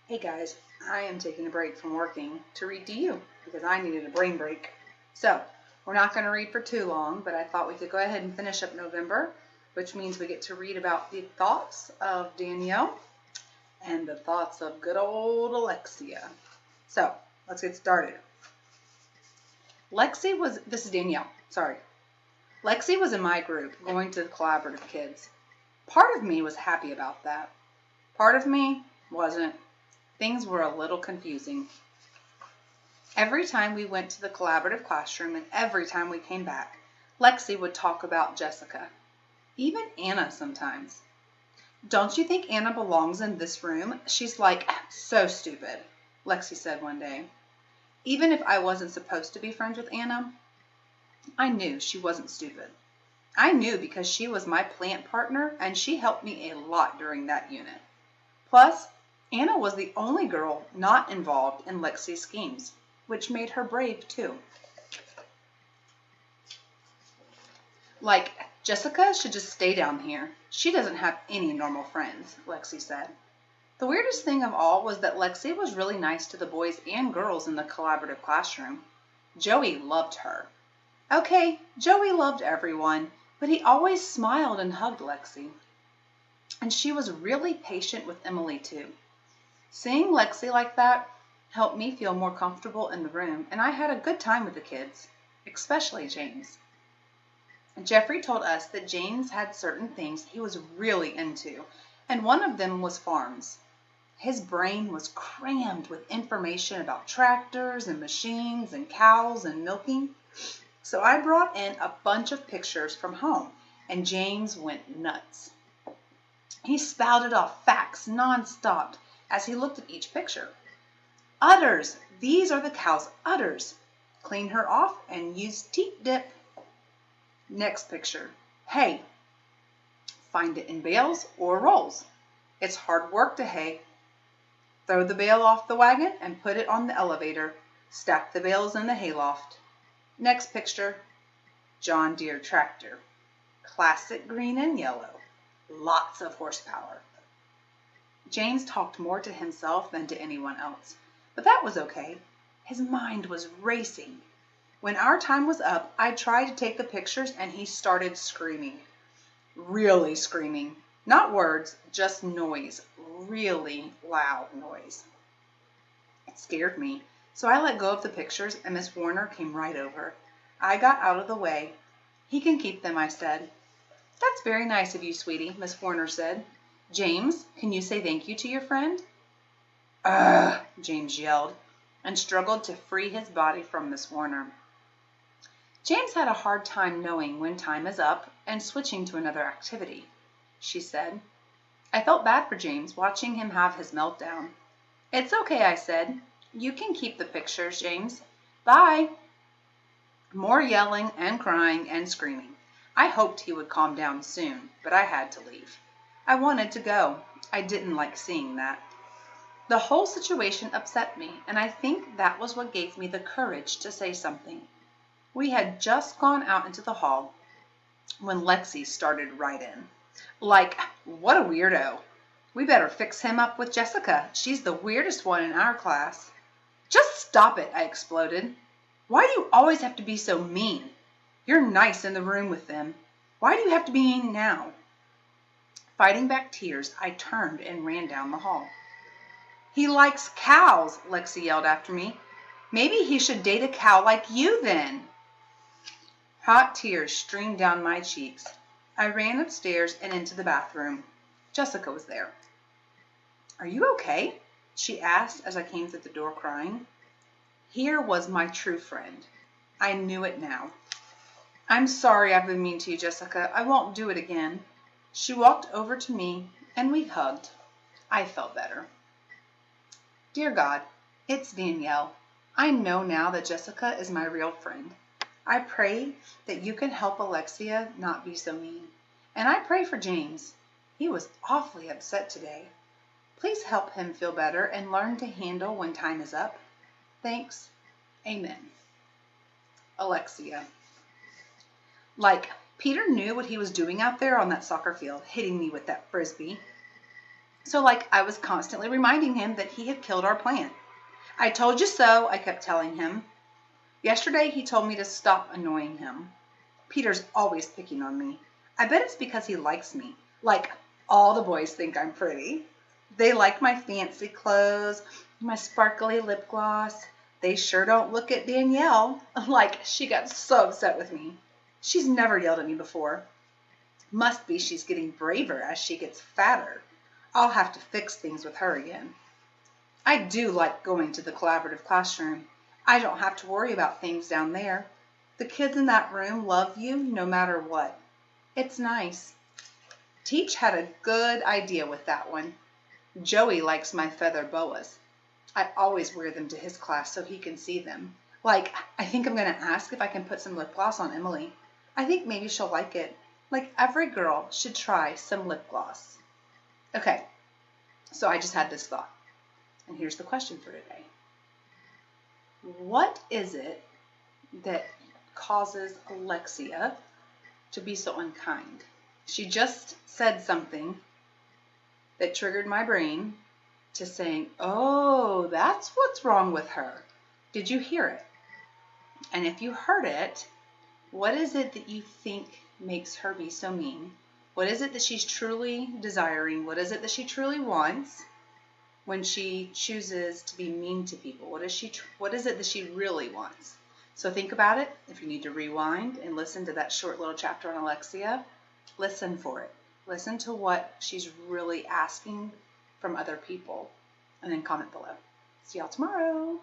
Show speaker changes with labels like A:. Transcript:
A: Hey guys, I am taking a break from working to read to you because I needed a brain break. So, we're not going to read for too long, but I thought we could go ahead and finish up November, which means we get to read about the thoughts of Danielle and the thoughts of good old Alexia. So, let's get started. This is Danielle, sorry. Lexi was in my group going to the collaborative kids. Part of me was happy about that. Part of me wasn't. Things were a little confusing. Every time we went to the collaborative classroom and every time we came back, Lexi would talk about Jessica. Even Anna sometimes. Don't you think Anna belongs in this room? She's like, so stupid, Lexi said one day. Even if I wasn't supposed to be friends with Anna, I knew she wasn't stupid. I knew because she was my plant partner and she helped me a lot during that unit. Plus, Anna was the only girl not involved in Lexi's schemes, which made her brave too. Like, Jessica should just stay down here. She doesn't have any normal friends, Lexi said. The weirdest thing of all was that Lexi was really nice to the boys and girls in the collaborative classroom. Joey loved her. Okay, Joey loved everyone, but he always smiled and hugged Lexi. And she was really patient with Emily too. Seeing Lexi like that helped me feel more comfortable in the room, and I had a good time with the kids, especially James. Jeffrey told us that James had certain things he was really into, and one of them was farms. His brain was crammed with information about tractors and machines and cows and milking. So I brought in a bunch of pictures from home, and James went nuts. He spouted off facts nonstop as he looked at each picture. Udders! These are the cow's udders. Clean her off and use teat dip. Next picture. Hay. Find it in bales or rolls. It's hard work to hay. Throw the bale off the wagon and put it on the elevator. Stack the bales in the hayloft. Next picture. John Deere tractor. Classic green and yellow. Lots of horsepower. James talked more to himself than to anyone else, but that was okay. His mind was racing. When our time was up, I tried to take the pictures and he started screaming. Really screaming. Not words, just noise. Really loud noise. It scared me, so I let go of the pictures and Miss Warner came right over. I got out of the way. He can keep them, I said. That's very nice of you, sweetie, Miss Warner said. James, can you say thank you to your friend? Ugh, James yelled, and struggled to free his body from Miss Warner. James had a hard time knowing when time is up and switching to another activity, she said. I felt bad for James watching him have his meltdown. It's okay, I said. You can keep the pictures, James. Bye. More yelling and crying and screaming. I hoped he would calm down soon, but I had to leave. I wanted to go. I didn't like seeing that. The whole situation upset me, and I think that was what gave me the courage to say something. We had just gone out into the hall when Lexi started right in. Like, what a weirdo. We better fix him up with Jessica. She's the weirdest one in our class. Just stop it, I exploded. Why do you always have to be so mean? You're nice in the room with them. Why do you have to be mean now? Fighting back tears, I turned and ran down the hall. He likes cows, Lexi yelled after me. Maybe he should date a cow like you then. Hot tears streamed down my cheeks. I ran upstairs and into the bathroom. Jessica was there. Are you okay? She asked as I came through the door crying. Here was my true friend. I knew it now. I'm sorry I've been mean to you, Jessica. I won't do it again. She walked over to me and we hugged. I felt better. Dear God, it's Danielle. I know now that Jessica is my real friend. I pray that you can help Alexia not be so mean. And I pray for James. He was awfully upset today. Please help him feel better and learn to handle when time is up. Thanks. Amen. Alexia. Like, Peter knew what he was doing out there on that soccer field, hitting me with that frisbee. So, like, I was constantly reminding him that he had killed our plant. I told you so, I kept telling him. Yesterday, he told me to stop annoying him. Peter's always picking on me. I bet it's because he likes me. Like, all the boys think I'm pretty. They like my fancy clothes, my sparkly lip gloss. They sure don't look at Danielle. Like, she got so upset with me. She's never yelled at me before. Must be she's getting braver as she gets fatter. I'll have to fix things with her again. I do like going to the collaborative classroom. I don't have to worry about things down there. The kids in that room love you no matter what. It's nice. Teach had a good idea with that one. Joey likes my feather boas. I always wear them to his class so he can see them. Like, I think I'm going to ask if I can put some lip gloss on Emily. I think maybe she'll like it. Like, every girl should try some lip gloss. Okay, so I just had this thought. And here's the question for today. What is it that causes Alexia to be so unkind? She just said something that triggered my brain to saying, oh, that's what's wrong with her. Did you hear it? And if you heard it, what is it that you think makes her be so mean? What is it that she's truly desiring? What is it that she truly wants when she chooses to be mean to people? What is it that she really wants? So think about it. If you need to rewind and listen to that short little chapter on Alexia, listen for it. Listen to what she's really asking from other people, and then comment below. See y'all tomorrow.